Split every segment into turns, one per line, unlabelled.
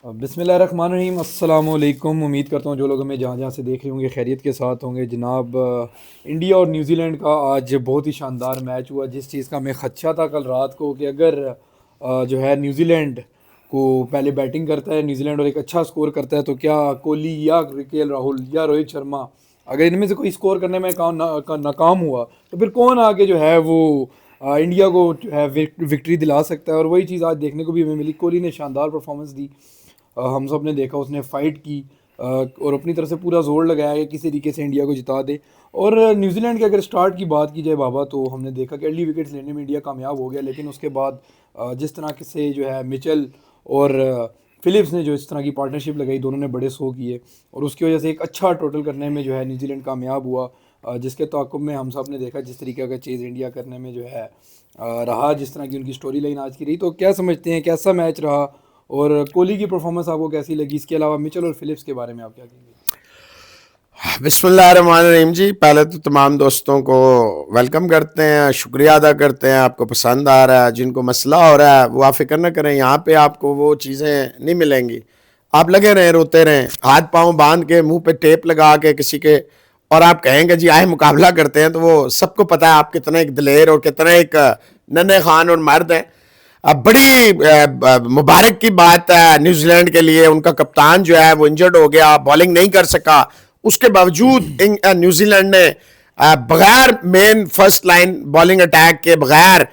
बिस्मिल्लाहिर्रहमानिर्रहीम, अस्सलाम वालेकुम। उम्मीद करता हूँ जो लोग हमें जहाँ जहाँ से देख रहे होंगे खैरियत के साथ होंगे। जनाब, इंडिया और न्यूजीलैंड का आज बहुत ही शानदार मैच हुआ। जिस चीज़ का हमें खदशा था कल रात को कि अगर जो है न्यूजीलैंड को पहले बैटिंग करता है न्यूजीलैंड और एक अच्छा स्कोर करता है तो क्या कोहली या केएल राहुल या रोहित शर्मा अगर इनमें से कोई स्कोर करने में नाकाम हुआ तो फिर कौन आके जो है वो इंडिया को जो है विक्ट्री दिला सकता है। और वही चीज़ आज देखने को भी हमें मिली। कोहली ने शानदार परफॉर्मेंस दी। हम सब ने देखा उसने फ़ाइट की और अपनी तरफ से पूरा जोर लगाया कि किसी तरीके से इंडिया को जिता दे। और न्यूजीलैंड के अगर स्टार्ट की बात की जाए बाबा, तो हमने देखा कि अर्ली विकेट्स लेने में इंडिया कामयाब हो गया, लेकिन उसके बाद जिस तरह से जो है मिचेल और फिलिप्स ने जो इस तरह की पार्टनरशिप लगाई, दोनों ने बड़े शो किए और उसकी वजह से एक अच्छा टोटल करने में जो है न्यूजीलैंड कामयाब हुआ। जिसके ताक़ुब में हम सब ने देखा जिस तरीके का चीज़ इंडिया करने में जो है रहा, जिस तरह की उनकी स्टोरी लाइन आज की रही। तो क्या समझते हैं, कैसा मैच रहा और कोहली की परफॉर्मेंस आपको कैसी लगी? इसके अलावा मिचेल और फिलिप्स के बारे में आप क्या कहेंगे?
बिस्मिल्लाहिर्रहमानिर्रहीम जी, पहले तो तमाम दोस्तों को वेलकम करते हैं, शुक्रिया अदा करते हैं। आपको पसंद आ रहा है, जिनको मसला हो रहा है वो आप फिक्र न करें, यहाँ पे आपको वो चीज़ें नहीं मिलेंगी। आप लगे रहें, रोते रहें, हाथ पांव बांध के, मुंह पे टेप लगा के किसी के, और आप कहेंगे जी आए मुकाबला करते हैं, तो वो सबको पता है आप कितने एक दिलेर और कितने एक नन्हे खान और मर्द हैं। अब बड़ी मुबारक की बात है न्यूजीलैंड के लिए, उनका कप्तान जो है वो इंजर्ड हो गया, बॉलिंग नहीं कर सका। उसके बावजूद न्यूजीलैंड ने बगैर main first line bowling attack के, बगैर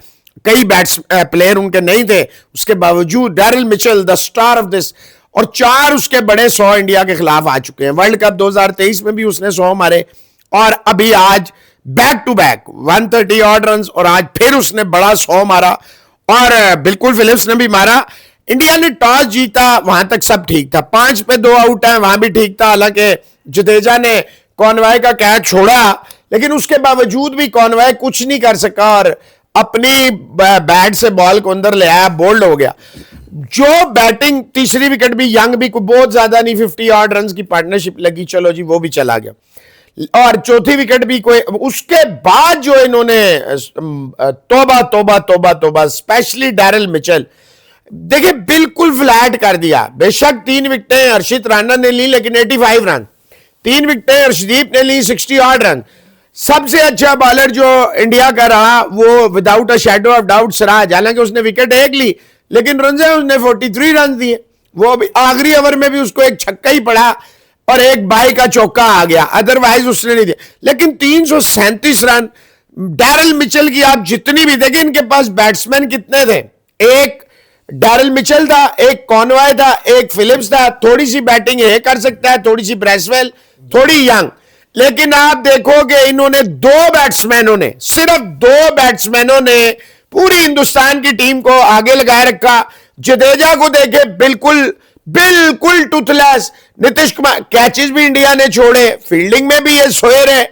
कई बैट्स प्लेयर उनके नहीं थे, उसके बावजूद Daryl Mitchell the star of this, और 4 उसके बड़े 100 इंडिया के खिलाफ आ चुके हैं। वर्ल्ड कप 2023 में भी उसने 100 मारे और अभी आज back to back 130 odd run, और आज फिर उसने बड़ा 100 मारा और बिल्कुल फिलिप्स ने भी मारा। इंडिया ने टॉस जीता, वहां तक सब ठीक था, 5 पे 2 आउट है, वहां भी ठीक था। हालांकि जडेजा ने कॉनवॉय का कैच छोड़ा, लेकिन उसके बावजूद भी कॉनवॉय कुछ नहीं कर सका और अपनी बैट से बॉल को अंदर ले आया, बोल्ड हो गया। जो बैटिंग तीसरी विकेट भी यंग भी कोई बहुत ज्यादा नहीं, 50 ऑड रन की पार्टनरशिप लगी, चलो जी वो भी चला गया, और चौथी विकेट भी कोई। उसके बाद जो इन्होंने तोबा तोबा तोबा तोबा, स्पेशली डैरिल मिचेल, देखिए बिल्कुल फ्लैट कर दिया। बेशक 3 विकेटें हर्षित राणा ने ली, लेकिन 85 रन, 3 विकेटें हर्षदीप ने ली, 60 ऑड रन। सबसे अच्छा बॉलर जो इंडिया का रहा वो without a shadow of doubt Siraj, हालांकि उसने विकेट एक ली, लेकिन रंजे उसने 43 रन दिए। वो भी आखिरी ओवर में भी उसको एक छक्का ही पड़ा और एक बाई का चौका आ गया, अदरवाइज उसने नहीं दिया। लेकिन 337 रन डैरिल मिचेल की, आप जितनी भी देखें, इनके पास बैट्समैन कितने थे, एक डैरिल मिचेल था, एक कॉनवॉय था, एक फिलिप्स था। थोड़ी सी बैटिंग ये कर सकता है, थोड़ी सी ब्रेसवेल, थोड़ी यंग, लेकिन आप देखोगे इन्होंने 2 बैट्समैनों ने, सिर्फ 2 बैट्समैनों ने पूरी हिंदुस्तान की टीम को आगे लगाए रखा। जडेजा को देखे बिल्कुल बिल्कुल टूथलेस, नीतीश कुमार, कैचेस भी इंडिया ने छोड़े, फील्डिंग में भी ये सोए रहे।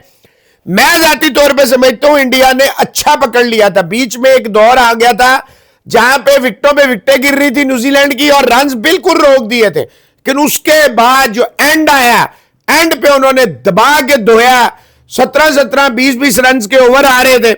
मैं जाती तौर पे समझता हूं इंडिया ने अच्छा पकड़ लिया था। बीच में एक दौर आ गया था जहां पे विकेटों पे विकेटें गिर रही थी न्यूजीलैंड की और रन्स बिल्कुल रोक दिए थे, लेकिन उसके बाद जो एंड आया, एंड पे उन्होंने दबा के धोया। 17-17, 20-20 रन के ओवर आ रहे थे,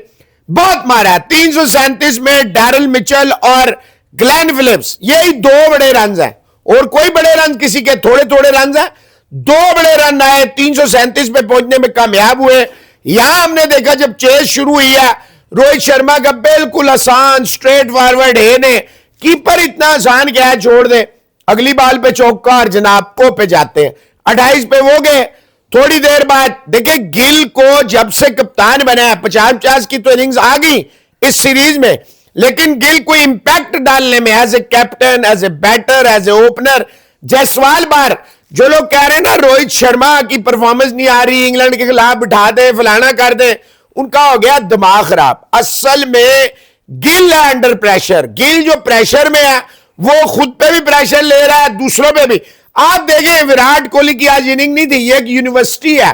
बहुत मारा। 337 में डैरिल मिचेल और ग्लेन फिलिप्स, यही 2 बड़े रन हैं, और कोई बड़े रन किसी के थोड़े थोड़े रन हैं। 2 बड़े रन आए, 337 पे पहुंचने में कामयाब हुए। यहां हमने देखा जब चेस शुरू हुई है, रोहित शर्मा का बिल्कुल आसान स्ट्रेट फॉरवर्ड है ने, कीपर इतना आसान क्या है, छोड़ दे, अगली बॉल पे चौका और जनाब को पे जाते हैं। 28 पे वो गए। थोड़ी देर बाद देखिए गिल को जब से कप्तान बना है, 50-50 की तो इनिंग्स आ गई इस सीरीज में, लेकिन गिल को इंपैक्ट डालने में as a captain, as a batter, as a opener, Jaiswal बार, जो लोग कह रहे हैं ना रोहित शर्मा की परफॉर्मेंस नहीं आ रही, इंग्लैंड के खिलाफ बिठा दे, फलाना कर दे, उनका हो गया दिमाग खराब। असल में गिल है अंडर प्रेशर। गिल जो प्रेशर में है वो खुद पे भी प्रेशर ले रहा है, दूसरों पे भी। आप देखें विराट कोहली की आज इनिंग नहीं थी, ये एक यूनिवर्सिटी है।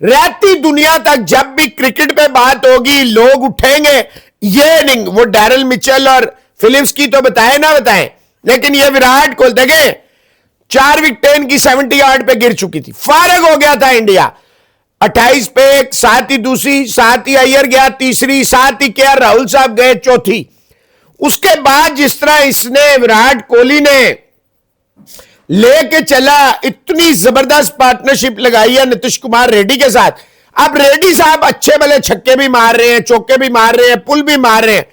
रहती दुनिया तक जब भी क्रिकेट पे बात होगी लोग उठेंगे, ये इनिंग वो डैरिल मिचेल और फिलिप्स की तो बताए ना बताएं, लेकिन ये विराट कोहली देखें, 4 विकेटें की 70 ऑड पे गिर चुकी थी, फारग हो गया था इंडिया। 28 पे एक, 7 ही दूसरी, 7 ही अय्यर गया तीसरी, 7 ही के राहुल साहब गए चौथी। उसके बाद जिस तरह इसने विराट कोहली ने लेके चला, इतनी जबरदस्त पार्टनरशिप लगाई है नीतीश कुमार रेड्डी के साथ। अब रेड्डी साहब अच्छे भले छक्के भी मार रहे हैं, चौके भी मार रहे हैं, पुल भी मार रहे हैं,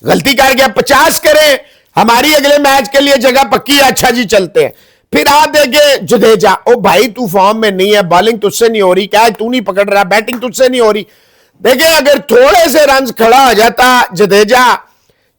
गलती करके अब 50 करें, हमारी अगले मैच के लिए जगह पक्की है, अच्छा जी चलते हैं। फिर आप देखे जडेजा, ओ भाई तू फॉर्म में नहीं है, बॉलिंग तुझसे नहीं हो रही, क्या है तू नहीं पकड़ रहा, बैटिंग तुझसे नहीं हो रही। देखिए अगर थोड़े से रन खड़ा हो जाता जडेजा,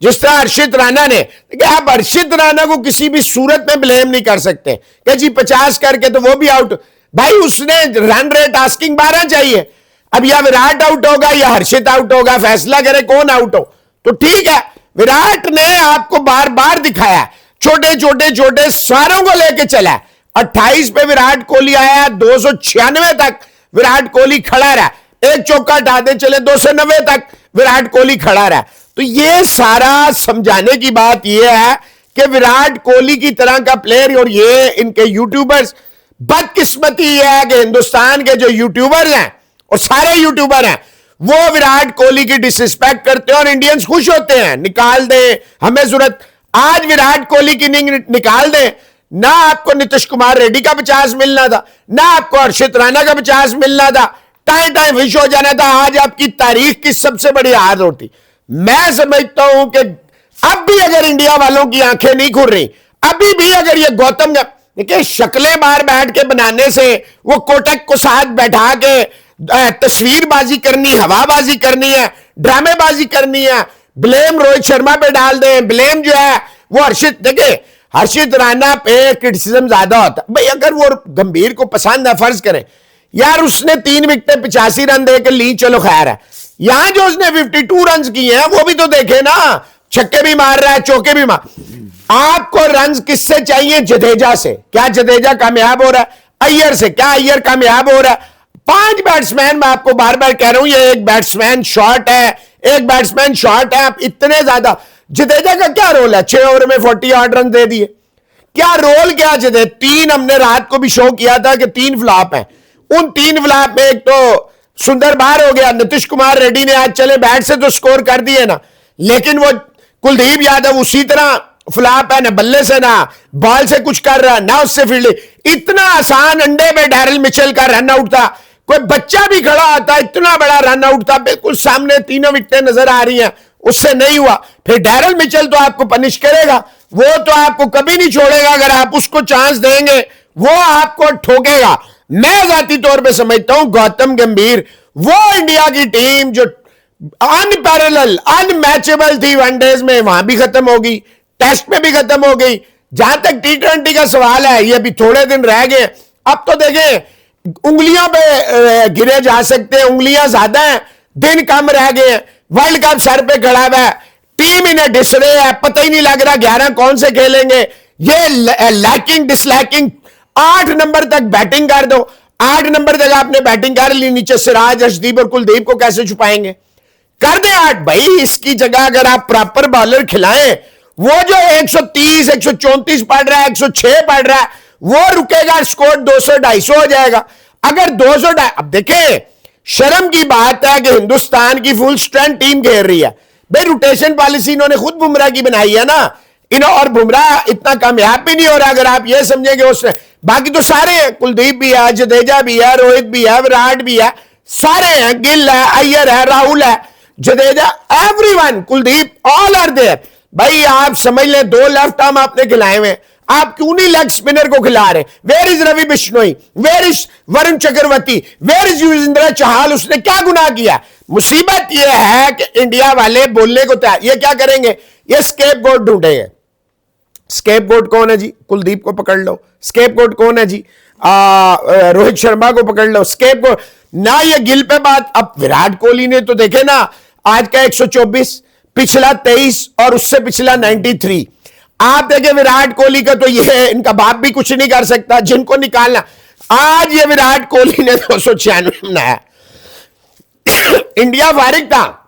जिस तरह हर्षित राणा ने, देखिए आप हर्षित राणा को किसी भी सूरत में ब्लेम नहीं कर सकते कि जी 50 करके तो वो भी आउट। भाई उसने रन रेट आस्किंग 12 चाहिए। अब या विराट आउट होगा या हर्षित आउट होगा, फैसला करे कौन आउट हो। तो ठीक है, विराट ने आपको बार बार दिखाया, छोटे छोटे छोटे सारों को लेके चला। 28 पे विराट कोहली आया, 296 तक विराट कोहली खड़ा रहा, एक चौका हटाते चले 290 तक विराट कोहली खड़ा रहा। तो ये सारा समझाने की बात यह है कि विराट कोहली की तरह का प्लेयर, और ये इनके यूट्यूबर्स, बदकिस्मती यह है कि हिंदुस्तान के जो यूट्यूबर्स हैं और सारे यूट्यूबर हैं वो विराट कोहली की डिसरिस्पेक्ट करते हैं और इंडियंस खुश होते हैं, निकाल दे हमें जरूरत। आज विराट कोहली की इनिंग निकाल दे, ना आपको नीतीश कुमार रेड्डी का 50 मिलना था, ना आपको हर्षित राणा का 50 मिलना था, टाइम टाइम विश हो जाना था, आज आपकी तारीख की सबसे बड़ी हार होती। मैं समझता हूं कि अब भी अगर इंडिया वालों की आंखें नहीं खुल रही, अभी भी अगर ये गौतम, देखिए शक्लें बाहर बैठ के बनाने से, वो कोटक को साथ बैठा के तस्वीरबाजी करनी, हवाबाजी करनी है, ड्रामेबाजी करनी है, ब्लेम रोहित शर्मा पे डाल दें, ब्लेम जो है वो हर्षित, देखे हर्षित राणा पे क्रिटिसिज्म ज्यादा होता है। भाई अगर वो गंभीर को पसंद है, फर्ज करें यार उसने 3 विकेटें 85 रन देकर ली, चलो खैर है, यहां जो उसने 52 रन किए हैं वो भी तो देखे ना, छक्के भी मार रहा है, चौके भी मार। आपको रन किससे चाहिए? जडेजा से। क्या जडेजा कामयाब हो रहा है? अय्यर से। क्या अय्यर कामयाब हो रहा है? 5 बैट्समैन, मैं आपको बार बार कह रहा हूं, ये एक बैट्समैन शॉर्ट है, एक बैट्समैन शॉर्ट है, आप इतने ज्यादा। जडेजा का क्या रोल है? 6 ओवर में 48 रन दे दिए, क्या रोल क्या जडेजा? 3 हमने रात को भी शो किया था कि 3 फ्लॉप हैं, उन 3 फ्लॉप में एक तो सुंदर बाहर हो गया, नीतीश कुमार रेड्डी ने आज चले बैट से तो स्कोर कर दिए ना, लेकिन वो कुलदीप यादव उसी तरह फ्लॉप है, ना बल्ले से ना बॉल से कुछ कर रहा, ना उससे फील्डिंग। इतना आसान अंडे में डैरिल मिचेल का रन आउट था, कोई बच्चा भी खड़ा आता, इतना बड़ा रन आउट था, बिल्कुल सामने 3 विकेटें नजर आ रही हैं, उससे नहीं हुआ। फिर डैरिल मिचेल तो आपको पनिश करेगा, वो तो आपको कभी नहीं छोड़ेगा, अगर आप उसको चांस देंगे वो आपको ठोकेगा। मैं जाती तौर पे समझता हूं गौतम गंभीर वो इंडिया की टीम जो अनपैरेलल अनमैचेबल थी वनडेज में, वहां भी खत्म होगी, टेस्ट में भी खत्म हो गई। जहां तक T20 का सवाल है, ये अभी थोड़े दिन रह गए, अब तो देखें उंगलियों पे गिरे जा सकते हैं, उंगलियां ज्यादा हैं, दिन कम रह गए हैं, वर्ल्ड कप सर पे खड़ा हुआ है, टीम इन्हें डिसरे है, पता ही नहीं लग रहा 11 कौन से खेलेंगे। ये लैकिंग डिसलैकिंग, 8 नंबर तक बैटिंग कर दो, 8 नंबर तक आपने बैटिंग कर ली, नीचे सिराज, अर्शदीप और कुलदीप को कैसे छुपाएंगे? कर दे 8 भाई। इसकी जगह अगर आप प्रॉपर बॉलर खिलाएं, वो जो 130 134 पढ़ रहा है, 106 पढ़ रहा है, वो रुकेगा, स्कोर 200 250 हो जाएगा। अगर 200, अब देखें शर्म की बात है कि हिंदुस्तान की फुल स्ट्रेंथ टीम खेल रही है भाई, रोटेशन पॉलिसी इन्होंने खुद बुमराह की बनाई है ना, और बुमराह इतना कामयाब भी नहीं हो रहा। अगर आप ये समझेंगे उसने, बाकी तो सारे हैं, कुलदीप भी है, जडेजा भी है, रोहित भी है, विराट भी है, सारे हैं, गिल है, अय्यर है, राहुल है, Jadeja, everyone, Kuldeep, all are there. भाई आप समझ लें 2 लेफ्ट आर्म आपने खिलाए हुए, आप क्यों नहीं लेग स्पिनर को खिला रहे? Where is Ravi Bishnoi, where is Varun Chakravarthy, where is Yuzvendra Chahal? उसने क्या गुनाह किया? मुसीबत यह है कि इंडिया वाले बोलने को तैयार, ये क्या करेंगे? ये स्केपगोट ढूंढेंगे। स्केपगोट कौन है जी? कुलदीप को पकड़ लो। स्केपगोट कौन है जी? रोहित शर्मा को पकड़ लो। स्केपगोट ना, ये गिल पे बात। अब विराट कोहली ने तो देखे ना, आज का 124, पिछला 23 और उससे पिछला 93। आप देखें विराट कोहली का तो ये इनका बाप भी कुछ नहीं कर सकता, जिनको निकालना। आज ये विराट कोहली ने 296 बनाया, इंडिया फारिग था।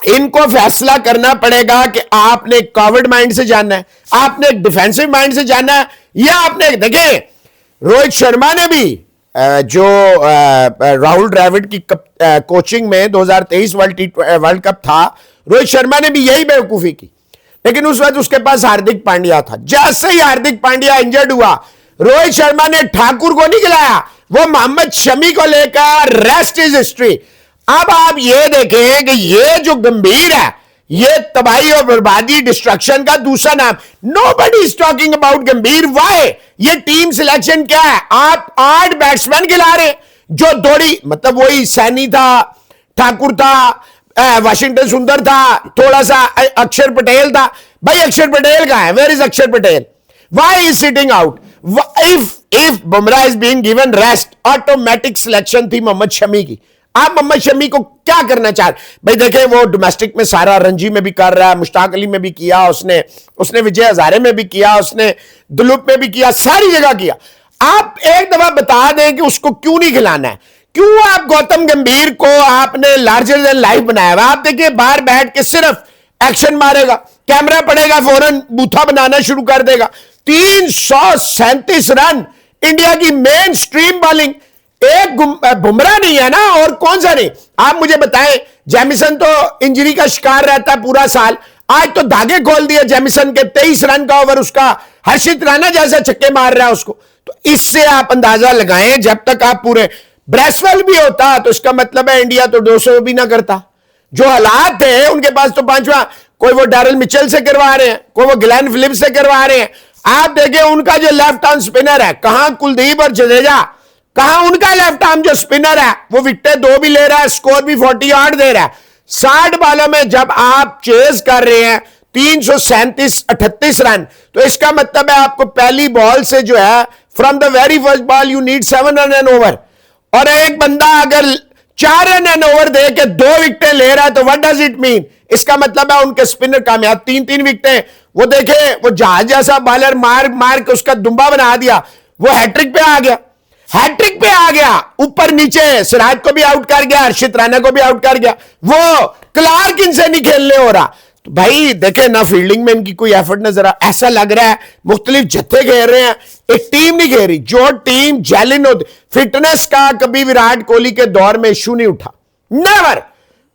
इनको फैसला करना पड़ेगा कि आपने कॉवर्ड माइंड से जाना है, आपने डिफेंसिव माइंड से जाना है, या आपने, देखें रोहित शर्मा ने भी जो राहुल द्रविड़ की कोचिंग में 2023 वर्ल्ड कप था, रोहित शर्मा ने भी यही बेवकूफी की, लेकिन उस वक्त उसके पास हार्दिक पांड्या था। जैसे ही हार्दिक पांड्या इंजर्ड हुआ, रोहित शर्मा ने ठाकुर को नहीं खिलाया, वो मोहम्मद शमी को लेकर रेस्ट इज हिस्ट्री। अब आप ये देखें कि ये जो गंभीर है, ये तबाही और बर्बादी, डिस्ट्रक्शन का दूसरा नाम। नोबडी इज टॉकिंग अबाउट गंभीर। वाई? ये टीम सिलेक्शन क्या है? आप 8 बैट्समैन खिला रहे जो दौड़ी, मतलब वही सैनी था, ठाकुर था, वाशिंगटन सुंदर था, थोड़ा सा अक्षर पटेल था। भाई अक्षर पटेल कहां है? Where is Akshar Patel? Why is sitting out? If Bumrah is being given rest, automatic selection थी मोहम्मद शमी की। आप मोहम्मद शमी को क्या करना चाह रहे? भाई देखें, वो डोमेस्टिक में सारा, रणजी में भी कर रहा है, मुश्ताक अली में भी किया उसने विजय हजारे में भी किया, उसने दुलुप में भी किया, सारी जगह किया। आप एक दफा बता दें कि उसको क्यों नहीं खिलाना है। क्यों आप गौतम गंभीर को आपने लार्जर देन लाइफ बनाया हुआ? आप देखिए, बाहर बैठ के सिर्फ एक्शन मारेगा, कैमरा पड़ेगा, फौरन बूथा बनाना शुरू कर देगा। 337 रन, इंडिया की मेन स्ट्रीम बॉलिंग। एक बुमराह नहीं है ना, और कौन सा नहीं? आप मुझे बताएं, जेमिसन तो इंजरी का शिकार रहता है पूरा साल, आज तो धागे खोल दिए जेमिसन के। 23 रन का ओवर उसका, हर्षित राणा जैसा छक्के मार रहा है उसको। तो इससे आप अंदाजा लगाएं, जब तक आप पूरे, ब्रेसवेल भी होता तो इसका मतलब है इंडिया तो 200 भी ना करता। जो हालात थे उनके पास तो 5वां, कोई वो डैरल मिचेल से करवा रहे हैं, कोई वो ग्लेन फिलिप्स से करवा रहे हैं। आप देखें उनका जो लेफ्ट आर्म स्पिनर है, कहां कुलदीप और जडेजा, कहां उनका लेफ्ट आर्म जो स्पिनर है, वो विकेटें 2 भी ले रहा है, स्कोर भी 48 दे रहा है। 60 बॉलों में जब आप चेज कर रहे हैं 337-38 रन, तो इसका मतलब है आपको पहली बॉल से जो है, from the very first ball you need 7 run and over. और एक बंदा अगर 4 रन एंड ओवर दे के 2 विकेटें ले रहा है, तो व्हाट डज इट मीन? इसका मतलब है उनके स्पिनर कामयाब। 3-3 विकेटें, वो देखे, वो जहाज जैसा बॉलर मार मार के उसका दुम्बा बना दिया, वो हैट्रिक पे आ गया, हैट्रिक पे आ गया, ऊपर नीचे सिराज को भी आउट कर गया, हर्षित राणा को भी आउट कर गया। वो क्लार्क इनसे नहीं खेलने हो रहा। तो भाई देखे ना, फील्डिंग में इनकी कोई एफर्ट नजर ऐसा लग रहा है मुख्तलिफ जत्थे खेल रहे हैं, एक टीम नहीं खेल रही। जो टीम जेलिन होती, फिटनेस का कभी विराट कोहली के दौर में इशू नहीं उठा, नेवर।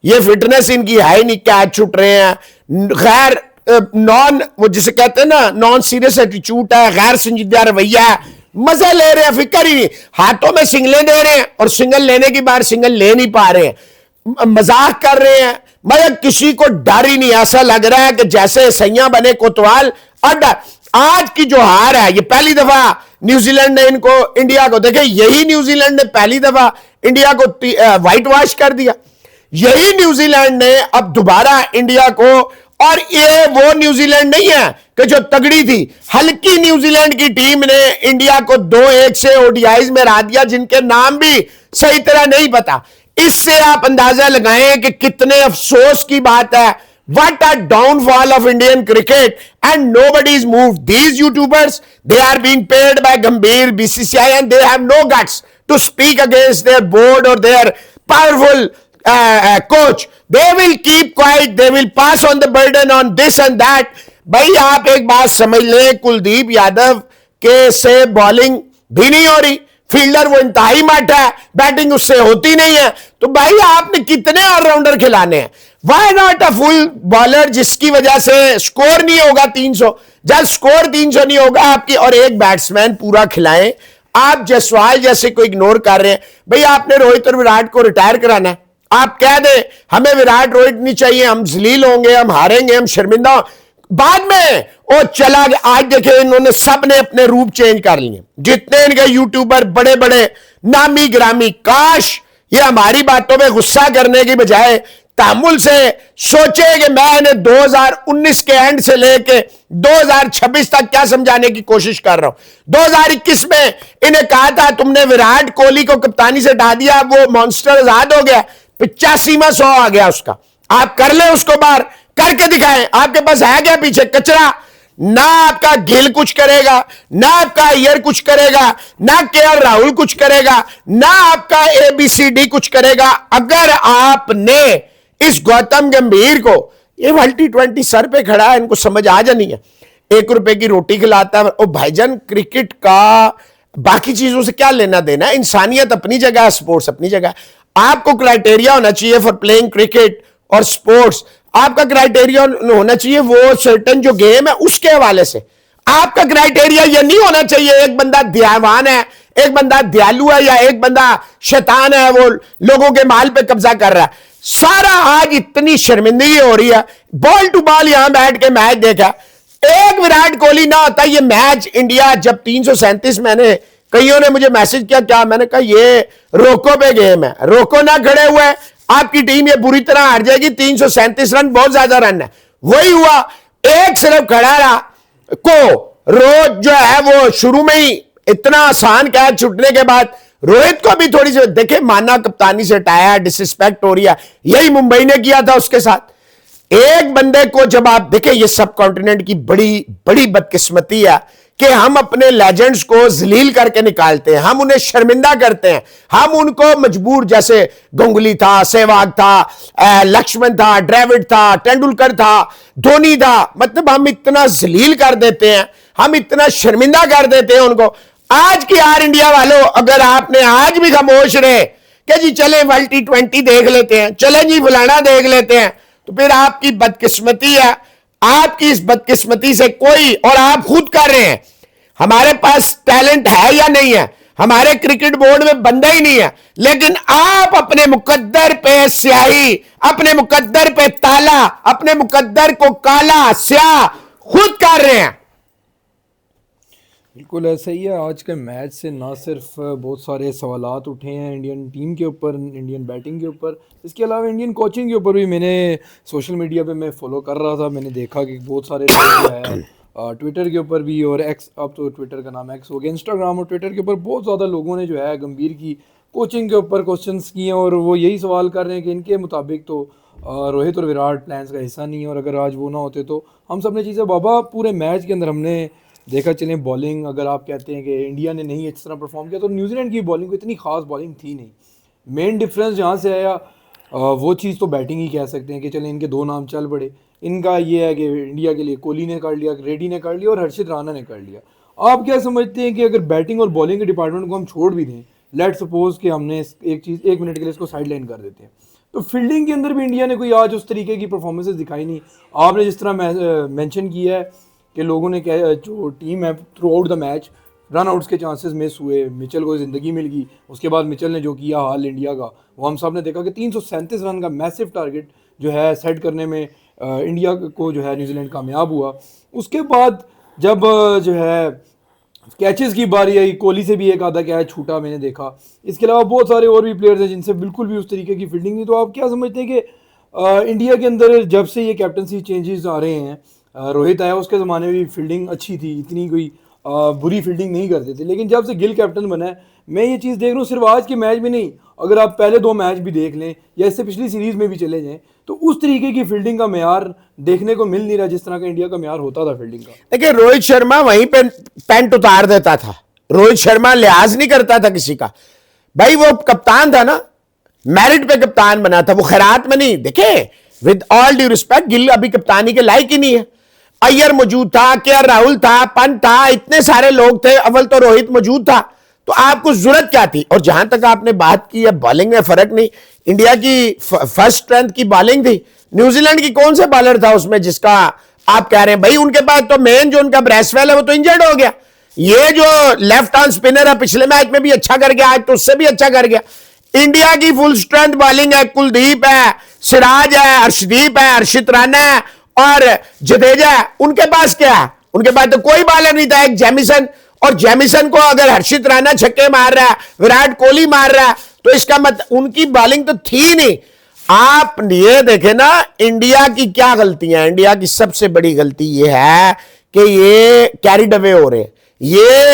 ये फिटनेस इनकी है नहीं, कैच छूट रहे हैं, गैर नॉन, वो जिसे कहते हैं ना, नॉन सीरियस एटीट्यूड है, गैर संजीदा रवैया है, मजा ले रहे हैं, फिक्र ही नहीं। हाथों में सिंगलें दे रहे हैं और सिंगल लेने की बार सिंगल ले नहीं पा रहे हैं, मजाक कर रहे हैं। मतलब किसी को डर ही नहीं, ऐसा लग रहा है कि जैसे सैया बने कोतवाल। और आज की जो हार है, ये पहली दफा न्यूजीलैंड ने इनको, इंडिया को, देखे यही न्यूजीलैंड ने पहली दफा इंडिया को व्हाइट वॉश कर दिया। यही न्यूजीलैंड ने अब दोबारा इंडिया को, और ये वो न्यूजीलैंड नहीं है कि जो तगड़ी थी, हल्की न्यूजीलैंड की टीम ने इंडिया को 2-1 से ओडीआईज में हरा दिया, जिनके नाम भी सही तरह नहीं पता। इससे आप अंदाजा लगाएं कि कितने अफसोस की बात है। What a downfall of Indian cricket, and nobody is moved. These YouTubers, they are being paid by Gambhir, BCCI, and they have no guts to speak against their board or their powerful coach. They will keep quiet. They will pass on the burden on this and that. भाई आप एक बात समझ लें, कुलदीप यादव के से bowling भी नहीं हो रही, फील्डर वो इंतहाई माठा है, बैटिंग उससे होती नहीं है। तो भाई आपने कितने ऑलराउंडर खिलाने हैं? Why not a full bowler जिसकी वजह से स्कोर नहीं होगा 300। जब स्कोर 300 नहीं होगा आपकी, और एक बैट्समैन पूरा खिलाएं, आप जसवाल जैसे को इग्नोर कर रहे हैं। भाई आपने रोहित और विराट को रिटायर कराना है, आप कह दें हमें विराट रोहित नहीं चाहिए, हम जलील होंगे, हम हारेंगे, हम शर्मिंदा, बाद में वो चला गया। आज देखे इन्होंने सब ने अपने रूप चेंज कर लिए, जितने इनके यूट्यूबर बड़े बड़े नामी ग्रामी। काश ये हमारी बातों में गुस्सा करने की बजाय तामुल से सोचे कि मैं इन्हें 2019 के एंड से लेके 2026 तक क्या समझाने की कोशिश कर रहा हूं। 2021 में इन्हें कहा था तुमने विराट कोहली को कप्तानी से हटा दिया, वो मॉन्स्टर आजाद हो गया, 85वां 100 आ गया उसका। आप कर ले उसको बाहर, करके दिखाएं। आपके पास है क्या पीछे? कचरा। ना आपका गिल कुछ करेगा, ना आपका अय्यर कुछ करेगा, ना केएल राहुल कुछ करेगा, ना आपका एबीसीडी कुछ करेगा। अगर आपने इस गौतम गंभीर को, ये T20 सर पे खड़ा है, इनको समझ आ जानी है, 1 रुपए की रोटी खिलाता है। ओ भाईजान, क्रिकेट का बाकी चीजों से क्या लेना देना है? इंसानियत अपनी जगह, स्पोर्ट्स अपनी जगह। आपको क्राइटेरिया होना चाहिए फॉर प्लेइंग क्रिकेट और स्पोर्ट्स। आपका क्राइटेरिया होना चाहिए वो सर्टेन जो गेम है उसके हवाले से। आपका क्राइटेरिया यह नहीं होना चाहिए एक बंदा दयावान है, एक बंदा दयालु है, या एक बंदा शैतान है, वो लोगों के माल पे कब्जा कर रहा है। सारा आज इतनी शर्मिंदगी हो रही है। बॉल टू बॉल यहां बैठ के मैच देखा, एक विराट कोहली ना होता ये मैच इंडिया जब 337, मैंने कईयों ने मुझे मैसेज किया क्या, मैंने कहा ये रोको पे गेम है, रोको ना खड़े हुए आपकी टीम ये बुरी तरह हार जाएगी। 337 रन बहुत ज्यादा रन है, वही हुआ। एक सिर्फ खड़ा रहा को रोज जो है वो शुरू में ही इतना आसान कैच छूटने के बाद रोहित को भी थोड़ी सी देखे, माना कप्तानी से हटाया, डिसरिस्पेक्ट हो रही है, यही मुंबई ने किया था उसके साथ। एक बंदे को जब आप देखें, ये सब कॉन्टिनेंट की बड़ी बड़ी बदकिस्मती है कि हम अपने लेजेंड्स को जलील करके निकालते हैं, हम उन्हें शर्मिंदा करते हैं, हम उनको मजबूर, जैसे गंगुली था, सहवाग था, लक्ष्मण था, द्रविड़ था, तेंदुलकर था, धोनी था, मतलब हम इतना जलील कर देते हैं, हम इतना शर्मिंदा कर देते हैं उनको। आज की यार इंडिया वालों, अगर आपने आज भी खामोश रहे कि जी चले वर्ल्ड T20 देख लेते हैं, चले जी फलाना देख लेते हैं, तो फिर आपकी बदकिस्मती है। आपकी इस बदकिस्मती से कोई, और आप खुद कर रहे हैं, हमारे पास टैलेंट है या नहीं है, हमारे क्रिकेट बोर्ड में बंदा ही नहीं है, लेकिन आप अपने मुकद्दर पे स्याही, अपने मुकद्दर पे ताला, अपने मुकद्दर को काला स्याह खुद कर रहे हैं।
बिल्कुल ऐसा ही है। आज के मैच से ना सिर्फ बहुत सारे सवालात उठे हैं इंडियन टीम के ऊपर, इंडियन बैटिंग के ऊपर, इसके अलावा इंडियन कोचिंग के ऊपर भी। मैंने सोशल मीडिया पे मैं फॉलो कर रहा था, मैंने देखा कि बहुत सारे लोग जो है ट्विटर के ऊपर भी, और एक्स, अब तो ट्विटर का नाम एक्स हो गया, इंस्टाग्राम और ट्विटर के ऊपर बहुत ज़्यादा लोगों ने जो है गंभीर की कोचिंग के ऊपर क्वेश्चंस किए हैं, और वो यही सवाल कर रहे हैं कि इनके मुताबिक तो रोहित और विराट प्लान्स का हिस्सा नहीं है, और अगर आज वो ना होते तो हम सब ने चीज़ें, बाबा पूरे मैच के अंदर हमने देखा। चलें बॉलिंग, अगर आप कहते हैं कि इंडिया ने नहीं इस तरह परफॉर्म किया, तो न्यूजीलैंड की बॉलिंग को इतनी खास बॉलिंग थी नहीं। मेन डिफरेंस जहाँ से आया वो चीज़ तो बैटिंग ही कह सकते हैं कि चलें इनके दो नाम चल पड़े। इनका ये है कि इंडिया के लिए कोहली ने कर लिया, रेड्डी ने कर लिया और हर्षित राणा ने कर लिया। आप क्या समझते हैं कि अगर बैटिंग और बॉलिंग के डिपार्टमेंट को हम छोड़ भी दें, लेट सपोज कि हमने एक चीज़ 1 मिनट के लिए इसको साइड लाइन कर देते हैं, तो फील्डिंग के अंदर भी इंडिया ने कोई आज उस तरीके की परफॉर्मेंसेज दिखाई नहीं। आपने जिस तरह मेंशन किया है कि लोगों ने क्या, जो टीम है through out the match run outs के चांसेस मिस हुए, मिचेल को ज़िंदगी मिल गई, उसके बाद मिचेल ने जो किया हाल इंडिया का, वो हम सब ने देखा कि 337 रन का मैसिव टारगेट जो है सेट करने में इंडिया को जो है न्यूजीलैंड कामयाब हुआ। उसके बाद जब जो है कैचेस की बारी आई, कोहली से भी एक आधा कैच छूटा मैंने देखा। इसके अलावा बहुत सारे और भी प्लेयर्स हैं जिनसे बिल्कुल भी उस तरीके की फील्डिंग नहीं। तो आप क्या समझते हैं कि इंडिया के अंदर जब से ये कैप्टनसी चेंजेस आ रहे हैं, रोहित आया उसके ज़माने में भी फील्डिंग अच्छी थी, इतनी कोई बुरी फील्डिंग नहीं करते थे, लेकिन जब से गिल कैप्टन बना है, मैं ये चीज़ देख रहा हूँ सिर्फ आज के मैच में नहीं, अगर आप पहले 2 मैच भी देख लें या इससे पिछली सीरीज़ में भी चले जाएं, तो उस तरीके की फील्डिंग का मेयार देखने को मिल नहीं रहा जिस तरह का इंडिया का मेयार होता था फील्डिंग का।
देखिए रोहित शर्मा वहीं पे पैंट उतार देता था, रोहित शर्मा लिहाज नहीं करता था किसी का। भाई वो कप्तान था ना, मेरिट पे कप्तान बना था, वो खैरात में नहीं। देखे with all due respect, Gill अभी कप्तानी के लायक ही नहीं है। अय्यर मौजूद था, केएल राहुल था, पंत था, इतने सारे लोग थे, अव्वल तो रोहित मौजूद था, तो आपको जरूरत क्या थी। और जहां तक आपने बात की है बॉलिंग में फर्क नहीं, इंडिया की फर्स्ट स्ट्रेंथ की बॉलिंग थी, न्यूजीलैंड की कौन से बॉलर था उसमें जिसका आप कह रहे हैं। भाई उनके पास तो मेन जो उनका ब्रेसवेल है वो तो इंजर्ड हो गया। ये जो लेफ्ट हैंड स्पिनर है पिछले मैच में भी अच्छा कर गया, आज तो उससे भी अच्छा कर गया। इंडिया की फुल स्ट्रेंथ बॉलिंग है, कुलदीप है, सिराज है, हर्षदीप है, हर्षित राणा है और जडेजा है। उनके पास क्या है, उनके पास तो कोई बॉलर नहीं था, एक जेमिसन, और जेमिसन को अगर हर्षित राणा छक्के मार रहा है, विराट कोहली मार रहा है, तो इसका मतलब उनकी बॉलिंग तो थी नहीं। आप ये देखें ना, इंडिया की क्या गलतियां, इंडिया की सबसे बड़ी गलती ये है कि ये कैरिड अवे हो रहे, ये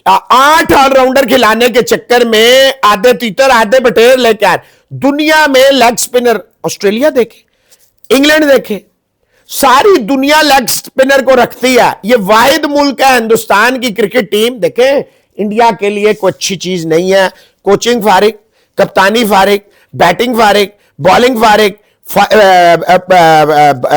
8 ऑलराउंडर खिलाने के चक्कर में आधे तीतर आधे बटेर लेके आए। दुनिया में लेग स्पिनर, ऑस्ट्रेलिया देखे, इंग्लैंड देखे, सारी दुनिया लेग स्पिनर को रखती है। ये वाहिद मुल्क है हिंदुस्तान की क्रिकेट टीम। देखें इंडिया के लिए कोई अच्छी चीज नहीं है, कोचिंग फारिग, कप्तानी फारिग, बैटिंग फारिग, बॉलिंग फारिग,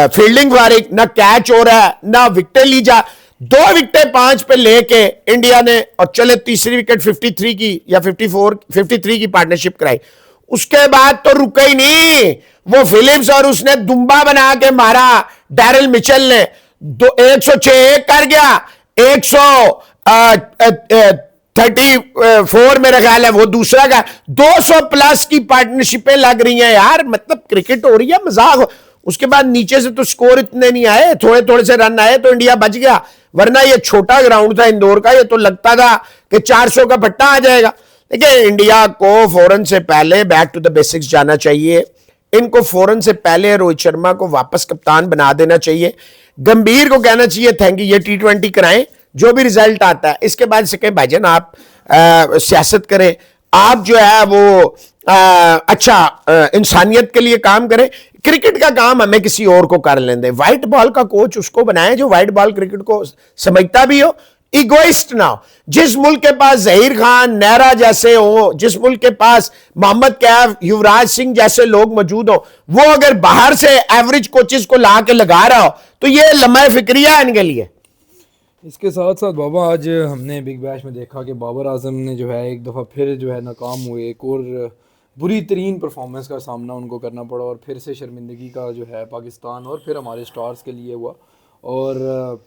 फील्डिंग फारिग, ना कैच हो रहा है, ना विकेट ली जा। 2 विकेटें 5 पे लेके इंडिया ने, और चले तीसरी विकेट 53 की या 53 की पार्टनरशिप कराई। उसके बाद तो रुका ही नहीं, वो फिलिप्स और उसने दुम्बा बना के मारा डैरिल मिचेल ने, 106 कर गया, 134 मेरा ख्याल है वो दूसरा का, 200 प्लस की पार्टनरशिपें लग रही हैं यार। मतलब क्रिकेट हो रही है, मजाक। उसके बाद नीचे से तो स्कोर इतने नहीं आए, थोड़े थोड़े से रन आए तो इंडिया बच गया, वरना ये छोटा ग्राउंड था इंदौर का, ये तो लगता था कि 400 का पट्टा आ जाएगा। देखिए, इंडिया को फौरन से पहले बैक टू द बेसिक्स जाना चाहिए। इनको फौरन से पहले रोहित शर्मा को वापस कप्तान बना देना चाहिए। गंभीर को कहना चाहिए थैंक यू, ये T20 कराएं, जो भी रिजल्ट आता है इसके बाद से कहें भाईजान आप सियासत करें, आप जो है वो अच्छा इंसानियत के लिए काम करें। क्रिकेट का काम हमें किसी और को कर लेंगे। व्हाइट बॉल का कोच उसको बनाए जो व्हाइट बॉल क्रिकेट को समझता भी हो। इगोइस्ट ना हो। जिस मुल्क के पास जहीर खान, नेहरा जैसे हो, जिस मुल्क के पास मोहम्मद कैफ, युवराज सिंह जैसे लोग मौजूद हो, वो अगर बाहर से एवरेज कोचेस को ला के लगा रहा हो तो ये लम्हा फिक्रिया है इनके लिए।
इसके साथ साथ बाबा, आज हमने बिग बैश में देखा कि बाबर आजम ने जो है एक दफ़ा फिर जो है नाकाम हुए, एक और बुरी तरीन परफॉर्मेंस का सामना उनको करना पड़ा और फिर से शर्मिंदगी का जो है पाकिस्तान और फिर हमारे स्टार्स के लिए हुआ। और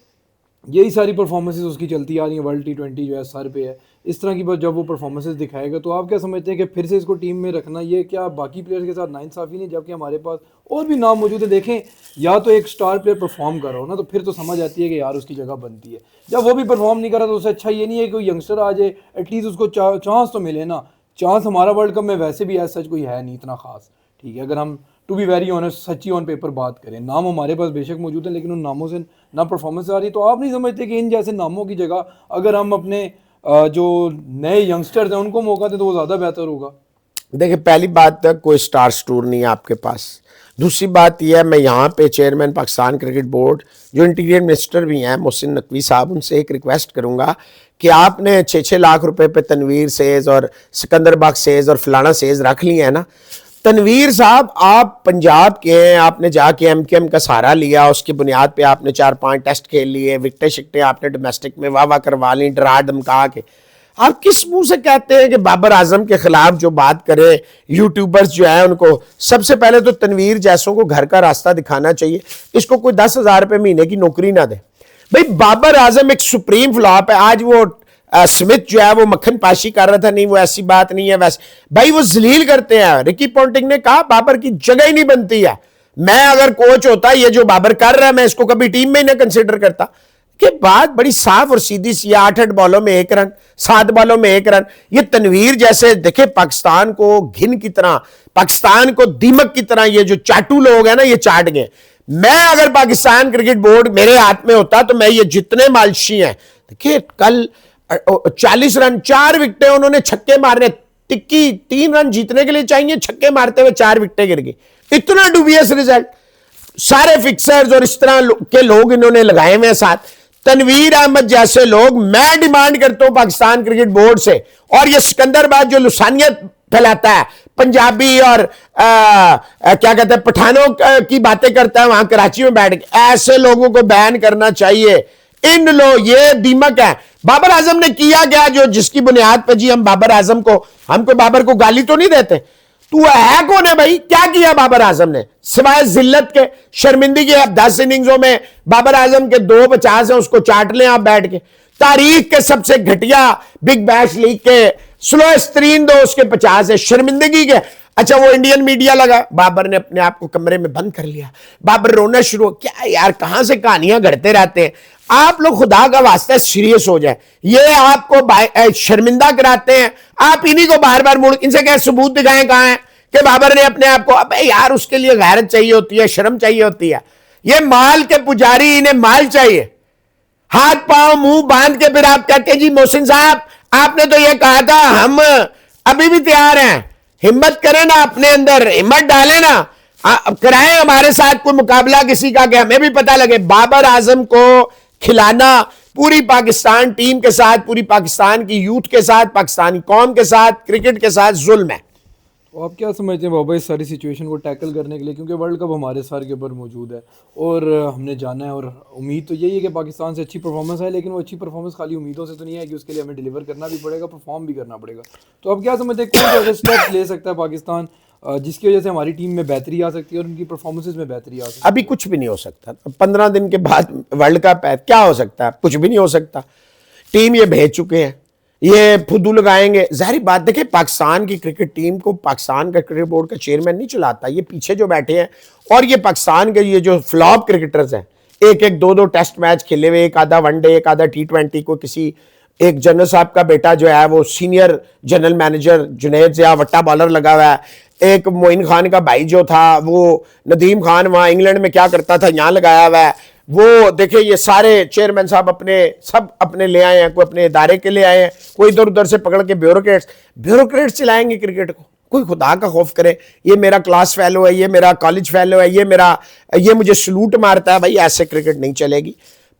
यही सारी परफॉर्मेंसेस उसकी चलती आ रही हैं। वर्ल्ड T20 जो है सर पे है। इस तरह की बात जब वो परफॉर्मेंसेस दिखाएगा तो आप क्या समझते हैं कि फिर से इसको टीम में रखना, ये क्या बाकी प्लेयर्स के साथ नाइंसाफ़ी नहीं, जबकि हमारे पास और भी नाम मौजूद है। देखें, या तो एक स्टार प्लेयर परफॉर्म कर रहा हो ना, तो फिर तो समझ आती है कि यार उसकी जगह बनती है। जब वो भी परफॉर्म नहीं कर रहा तो उससे अच्छा ये नहीं है कि कोई यंगस्टर आ जाए, एटलीस्ट उसको चांस तो मिले ना। चांस हमारा वर्ल्ड कप में वैसे भी एज सच कोई है नहीं इतना खास, ठीक है। अगर हम टू बी वेरी ऑनेस्ट, सच्ची ऑन पेपर बात करें, नाम हमारे पास बेशक मौजूद है, लेकिन उन नामों से ना परफॉर्मेंस आ रही। तो आप नहीं समझते कि इन जैसे नामों की जगह अगर हम अपने जो नए यंगस्टर्स हैं उनको मौका दें तो वो ज़्यादा बेहतर होगा?
देखिए, पहली बात तक कोई स्टार्स टूर नहीं है आपके पास। दूसरी बात यह है, मैं यहाँ पे चेयरमैन पाकिस्तान क्रिकेट बोर्ड जो इंटीरियर मिनिस्टर भी हैं मोहसिन नकवी साहब, उनसे एक रिक्वेस्ट करूँगा कि आपने 6-6 लाख रुपए पे तनवीर सेज और सिकंदर बाग सेज और फलाना सेज रख लिए हैं ना। तनवीर साहब, आप पंजाब के हैं, आपने जाके MKM का सहारा लिया, उसकी बुनियाद पे आपने 4-5 टेस्ट खेल लिए, विकटें शिकटें आपने डोमेस्टिक में वाह वाह करवा ली डरा धमका के। आप किस मुंह से कहते हैं कि बाबर आजम के खिलाफ जो बात करें यूट्यूबर्स जो है उनको? सबसे पहले तो तनवीर जैसों को घर का रास्ता दिखाना चाहिए। इसको कोई 10,000 रुपये महीने की नौकरी ना दे। भाई, बाबर आजम एक सुप्रीम फ्लॉप है। आज वो स्मिथ जो है वो मक्खन पाशी कर रहा था, नहीं वो ऐसी बात नहीं है, वैसे भाई वो जलील करते हैं। रिकी पॉन्टिंग ने कहा बाबर की जगह ही नहीं बनती है। मैं अगर कोच होता, ये जो बाबर कर रहा है, मैं इसको कभी टीम में ही ना कंसिडर करता। कि बात बड़ी साफ और सीधी सी है। 8-8 बॉलों में 1 रन, 7 बॉलों में 1 रन। ये तनवीर जैसे देखे पाकिस्तान को घिन की तरह, पाकिस्तान को दीमक की तरह ये जो चाटू लोग हैं ना, ये चाट गए। मैं अगर पाकिस्तान क्रिकेट बोर्ड मेरे हाथ में होता तो मैं ये जितने मालशी हैं, देखिए कल 40 रन, 4 विकेटें उन्होंने छक्के मारने। टिक्की 3 रन जीतने के लिए चाहिए, छक्के मारते हुए 4 विकेटें गिर गई। इतना डुबियस रिजल्ट। सारे फिक्सर्स और इस तरह के लोग इन्होंने लगाए हुए साथ। तनवीर अहमद जैसे लोग, मैं डिमांड करता हूं पाकिस्तान क्रिकेट बोर्ड से, और ये सिकंदरबाद जो लुसानियत फैलाता है, पंजाबी और क्या कहते हैं पठानों की बातें करता है वहां कराची में बैठ के, ऐसे लोगों को बैन करना चाहिए। इन लोग ये दीमक है। बाबर आजम ने किया क्या जो जिसकी बुनियाद पर जी हम बाबर आजम को, हमको बाबर को गाली तो नहीं देते। तू है कौन है भाई? क्या किया बाबर आजम ने सिवाय जिल्लत के, शर्मिंदगी? अब 10 इनिंग्सों में बाबर आजम के 250 हैं, उसको चाट लें आप बैठ के। तारीख के सबसे घटिया बिग बैश लीग के स्लोएस्ट तरीन 2 उसके 50 है, शर्मिंदगी के। अच्छा, वो इंडियन मीडिया लगा, बाबर ने अपने आप को कमरे में बंद कर लिया, बाबर रोना शुरू। क्या यार, कहां से कहानियां घड़ते रहते हैं आप लोग? खुदा का वास्ता सीरियस हो जाए। ये आपको शर्मिंदा कराते हैं, आप इन्हीं को बार बार मुड़, इनसे क्या सबूत दिखाएं कहां है कि बाबर ने अपने आप को? अबे यार, उसके लिए गैरत चाहिए होती है, शर्म चाहिए होती है। ये माल के पुजारी, इन्हें माल चाहिए। हाथ पांव मुंह बांध के फिर आप कहते हैं जी मोहसिन साहब आपने तो ये कहा था, हम अभी भी तैयार हैं। हिम्मत करें ना, अपने अंदर हिम्मत डालें ना, कराएं हमारे साथ कोई मुकाबला किसी का, कि हमें भी पता लगे। बाबर आजम को खिलाना पूरी पाकिस्तान टीम के साथ, पूरी पाकिस्तान की यूथ के साथ, पाकिस्तानी कौम के साथ, क्रिकेट के साथ जुल्म है।
तो आप क्या समझते हैं बाबा इस सारी सिचुएशन को टैकल करने के लिए, क्योंकि वर्ल्ड कप हमारे सर के ऊपर मौजूद है और हमने जाना है, और उम्मीद तो यही है कि पाकिस्तान से अच्छी परफॉर्मेंस है, लेकिन वो अच्छी परफॉर्मेंस खाली उम्मीदों से तो नहीं है कि उसके लिए हमें डिलीवर करना भी पड़ेगा, परफॉर्म भी करना पड़ेगा। तो आप क्या समझते हैं कौन से स्टेप्स ले सकता है पाकिस्तान जिसकी वजह से हमारी टीम में बेहतरी आ सकती है और उनकी परफॉर्मेंसेज में बेहतरी आ सकती
अभी कुछ भी नहीं हो सकता। 15 दिन के बाद वर्ल्ड कप है, क्या हो सकता है? कुछ भी नहीं हो सकता। टीम ये भेज चुके हैं, ये फुद्दू लगाएंगे। जाहिर बात, देखिए पाकिस्तान की क्रिकेट टीम को पाकिस्तान का क्रिकेट बोर्ड का चेयरमैन नहीं चलाता, ये पीछे जो बैठे हैं, और ये पाकिस्तान के ये जो फ्लॉप क्रिकेटर्स हैं, एक एक दो दो टेस्ट मैच खेले हुए, एक आधा वनडे, एक आधा T20 को किसी एक जनरल साहब का बेटा जो है वो senior general manager Junaid Zia वट्टा बॉलर लगा हुआ है। एक मोइन खान का भाई जो था वो नदीम खान वहाँ इंग्लैंड में क्या करता था यहाँ लगाया हुआ है। वो देखिए ये सारे चेयरमैन साहब सब अपने ले आए हैं, कोई अपने इदारे के ले आए हैं, कोई इधर उधर से पकड़ के ब्यूरोक्रेट्स चलाएंगे क्रिकेट को। कोई खुदा का खौफ करे, ये मेरा क्लास फेलो है, ये मेरा कॉलेज फेलो है, ये मुझे सलूट मारता है, भाई ऐसे क्रिकेट नहीं चलेगी।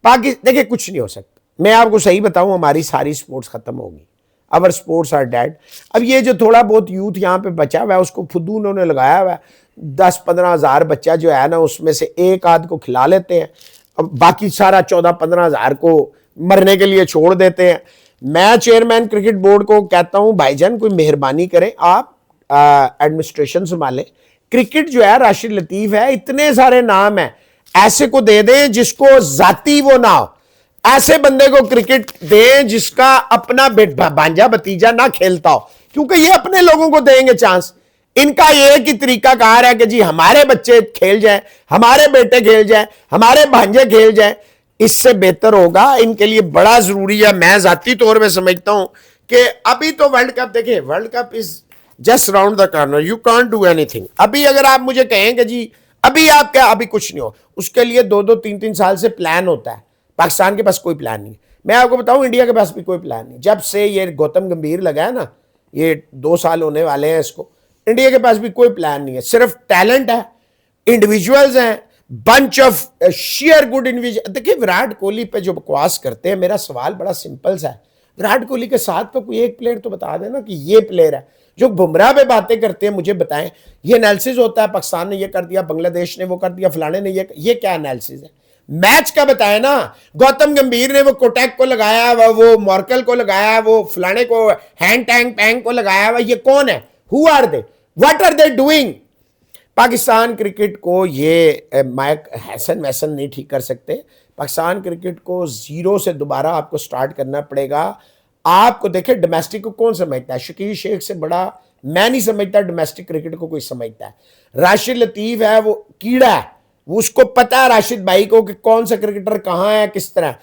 देखिए कुछ नहीं हो सकता। मैं आपको सही बताऊं, हमारी सारी स्पोर्ट्स खत्म होगी। अवर स्पोर्ट्स आर डेड। अब ये जो थोड़ा बहुत यूथ यहाँ पे बचा हुआ है उसको फुद्दू उन्होंने लगाया हुआ है। 10-15 हज़ार बच्चा जो है ना, उसमें से एक आध को खिला लेते हैं, अब बाकी सारा 14-15 हज़ार को मरने के लिए छोड़ देते हैं। मैं चेयरमैन क्रिकेट बोर्ड को कहता हूं, भाईजान कोई मेहरबानी करें, आप एडमिनिस्ट्रेशन संभालें। क्रिकेट जो है राशिद लतीफ है, इतने सारे नाम है, ऐसे को दे दें जिसको जाती वो ना हो। ऐसे बंदे को क्रिकेट दें जिसका अपना भांजा भतीजा ना खेलता हो, क्योंकि ये अपने लोगों को देंगे चांस। इनका ये कि तरीका कार है कि जी हमारे बच्चे खेल जाएं, हमारे बेटे खेल जाएं, हमारे भांजे खेल जाएं। इससे बेहतर होगा, इनके लिए बड़ा जरूरी है। मैं जाती तौर पे समझता हूं कि अभी तो वर्ल्ड कप, देखिए world cup is just round the corner, you can't do anything. अभी अगर आप मुझे कहें कि जी अभी आप क्या, अभी कुछ नहीं हो, उसके लिए 2-3 साल से प्लान होता है। पाकिस्तान के पास कोई प्लान नहीं। मैं आपको बताऊं, इंडिया के पास भी कोई प्लान नहीं। जब से ये गौतम गंभीर लगा है ना, ये 2 साल होने वाले हैं इसको, इंडिया के पास भी कोई प्लान नहीं है। सिर्फ टैलेंट है, इंडिविजुअल्स हैं, bunch of share good individual. देखिए विराट कोहली पे जो बकवास करते हैं, मेरा सवाल बड़ा सिंपल सा है, विराट कोहली के साथ पे कोई एक प्लेयर तो बता देना कि ये प्लेयर है। जो बुमराह पे बातें करते हैं मुझे बताएं, ये एनालिसिस होता है पाकिस्तान ने ये कर दिया, बांग्लादेश ने वो कर दिया, फलाने ने ये क्या एनालिसिस है? मैच का बताया ना। गौतम गंभीर ने वो कोटैक को लगाया, वो मॉर्कल को लगाया, वो फलाने को हैंग टैंग पैंग को लगाया हुआ, ये कौन है? Who are they? What are they doing? Pakistan cricket को ये माइक हैसन वैसन नहीं ठीक कर सकते। पाकिस्तान क्रिकेट को जीरो से दोबारा आपको स्टार्ट करना पड़ेगा। आपको देखे डोमेस्टिक को कौन समझता है? शकील शेख से बड़ा मैं नहीं समझता डोमेस्टिक क्रिकेट को कोई समझता है। राशिद लतीफ है वो कीड़ा है, उसको पता है राशिद भाई को कि कौन सा क्रिकेटर कहां है, किस तरह।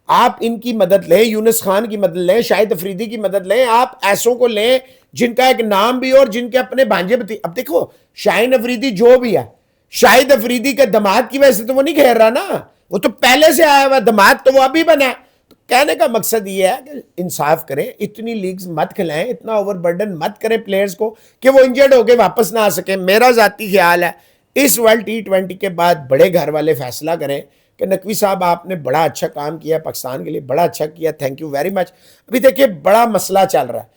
आप इनकी मदद लें, यूनुस खान की मदद लें, शाहिद अफरीदी की मदद लें, आप ऐसों को लें जिनका एक नाम भी और जिनके अपने भांजे भी। अब देखो शाहिद अफरीदी जो भी है, शाहिद अफरीदी के दामाद की वजह से तो वो नहीं खेल रहा ना, वो तो पहले से आया हुआ दामाद, तो वो अभी बना है। तो कहने का मकसद ये है कि इंसाफ करें, इतनी लीग्स मत खिलाएं, इतना ओवरबर्डन मत करें प्लेयर्स को कि वो इंजर्ड होकर वापस ना आ सके। मेरा जाती ख्याल है इस वर्ल्ड T20 के बाद बड़े घर वाले फैसला करें कि नकवी साहब आपने बड़ा अच्छा काम किया, पाकिस्तान के लिए बड़ा अच्छा किया, थैंक यू वेरी मच। अभी देखिए बड़ा मसला चल रहा है,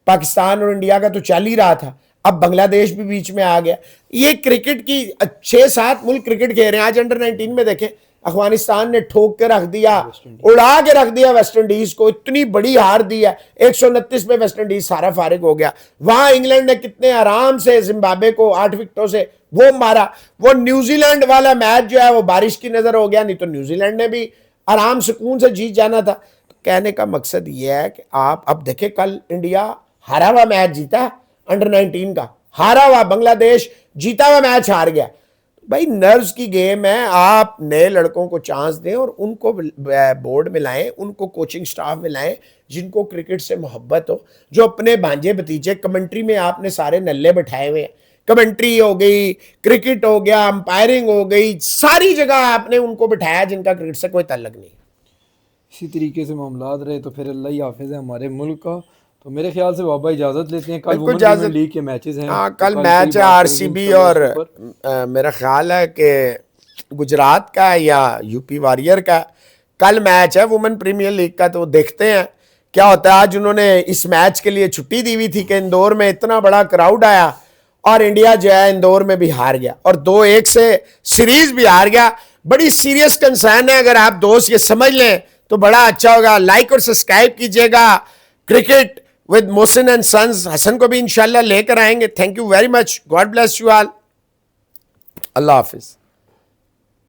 पाकिस्तान और इंडिया का तो चल ही रहा था, अब बांग्लादेश भी बीच में आ गया। ये क्रिकेट की 6-7 मुल्क क्रिकेट खेल रहे हैं। आज अंडर-19 में देखें अफगानिस्तान ने ठोक के रख दिया, उड़ा के रख दिया वेस्ट इंडीज को, इतनी बड़ी हार दी है। 129 में वेस्ट इंडीज सारा फारिग हो गया। वहां इंग्लैंड ने कितने आराम से जिम्बाब्वे को 8 विकेटों से वो मारा। वो न्यूजीलैंड वाला मैच जो है वो बारिश की नजर हो गया, नहीं तो न्यूजीलैंड ने भी आराम सुकून से जीत जाना था। तो कहने का मकसद ये है कि आप अब देखें, कल इंडिया हारा हुआ मैच जीता अंडर-19 का, हारा हुआ। बांग्लादेश जीता हुआ मैच हार गया। भाई नर्व्स की गेम है, आप नए लड़कों को चांस दें और उनको बोर्ड में लाएं, उनको कोचिंग स्टाफ में लाएं जिनको क्रिकेट से मोहब्बत हो, जो अपने भांजे भतीजे। कमेंट्री में आपने सारे नल्ले बैठाए हुए हैं, कमेंट्री हो गई, क्रिकेट हो गया, अंपायरिंग हो गई, सारी जगह आपने उनको बिठाया जिनका क्रिकेट से कोई ताल्लुक नहीं।
इसी तरीके से मामलात रहे तो फिर अल्लाह ही हाफिज़ है हमारे मुल्क का। तो मेरे ख्याल से बाबा इजाज़त लेते हैं। कल वुमेन प्रीमियर लीग के मैचेस हैं।
हाँ कल मैच है RCB और मेरा ख्याल है कि गुजरात का या यूपी वॉरियर का कल मैच है वुमेन प्रीमियर लीग का। तो देखते हैं क्या होता है। आज उन्होंने इस मैच के लिए छुट्टी दी हुई थी कि इंदौर में इतना बड़ा क्राउड आया और इंडिया जो है इंदौर में भी हार गया और 2-1 से सीरीज भी हार गया। बड़ी सीरियस कंसर्न है, अगर आप दोस्त ये समझ लें तो बड़ा अच्छा होगा। लाइक और सब्सक्राइब कीजिएगा। Cricket with Mohsin and sons, Hasan को भी इंशाल्लाह लेकर आएंगे। Thank you very much, god bless you all, अल्लाह हाफिज।